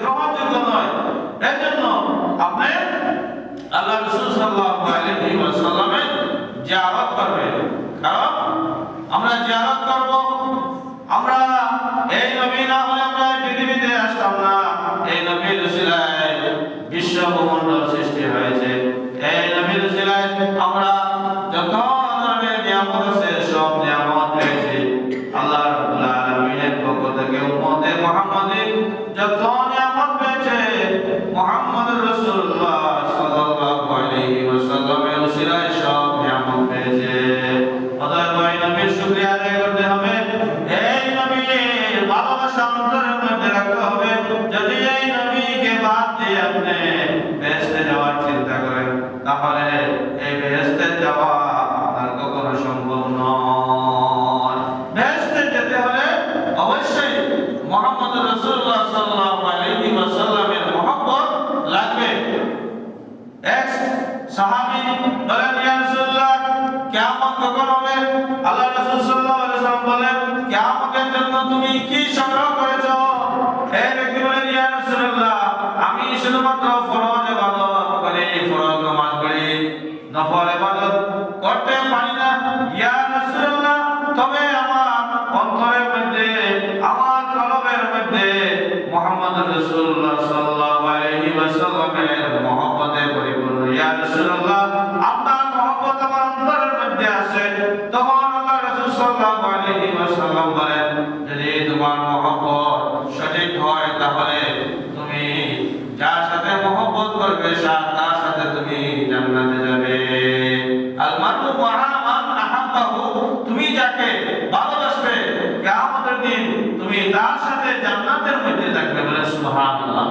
গ্রহণযোগ্য নয়। এজন্য আপনি আল্লাহ রাসূল সাল্লাল্লাহু আলাইহি ওয়াসাল্লামের জিয়ারত করবেন। কারণ আমরা জিয়ারত করব, আমরা এই নবী না হলে আমরা পৃথিবীতে আসতাম না। এই নবীর উসিলায় বিশ্ব ব্রহ্মাণ্ড সৃষ্টি হয়েছে। এই নবীর উসিলায় আমরা যত ধরনের নিয়ামত আছে সব নিয়ামত পেয়েছি। আল্লাহ রাব্বুল আলামিনের পক্ষ থেকে উম্মতে মুহাম্মাদী যত নিয়ামত পেয়েছে মুহাম্মদুর রাসূলুল্লাহ সাল্লাল্লাহু আলাইহি ওয়াসাল্লামের উসিলায় সব নিয়ামত পেয়েছে। অতএব এই নবীর শুকরিয়া আদায় করতে হবে। এই নবীর ভালোবাসা অন্তরের মধ্যে রাখতে হবে। যদি এই নবীকে বাদ দিয়ে আপনি বেহেশতে যাওয়ার চিন্তা করেন, তাহলে এই বেহেশতে যাওয়া আপনার কখনো সম্ভব নয়। বেহেশতে যেতে হলে অবশ্যই মুহাম্মদ রাসূলুল্লাহ সাল্লাল্লাহু আলাইহি ওয়াসাল্লামের মহব্বত লাগবে। এক সাহাবী বলেন, ইয়া রাসূলুল্লাহ, কিয়ামত কখন হবে? আল্লাহ রাসূল সাল্লাল্লাহু আলাইহি ওয়াসাল্লাম বলেন, কিয়ামতের জন্য তুমি কি সংগ্রহ করেছো? এই ব্যক্তি বলেন, ইয়া রাসূলুল্লাহ, আমি শুধুমাত্র ফরজ ইবাদত করি, ফরজ নামাজ পড়ি, নফল ইবাদত করতে পারি না। ইয়া রাসূলুল্লাহ, তবে আমার অন্তরের মধ্যে, আমার কলবের মধ্যে মুহাম্মদুর রাসূলুল্লাহ সাল্লাল্লাহু আলাইহি ওয়াসাল্লামের মহব্বতে পরিপূর্ণ। ইয়া রাসূলুল্লাহ, আপনার মহব্বত আমার অন্তরের মধ্যে আছে। তখন আল্লাহ রাসূল সাল্লাল্লাহু আলাইহি ওয়াসাল্লাম বলেন, যদি তোমার মহব্বত সঠিক হয় তাহলে তুমি যার সাথে মহব্বত করবে তার সাথে তুমি জান্নাতে যাবে। আল মারু মা'a মান আহাব্বাহু, তুমি যাকে ভালোবাসবে কিয়ামতের দিন তুমি তার সাথে জান্নাতের মধ্যে থাকবে। বলে সুবহানাল্লাহ।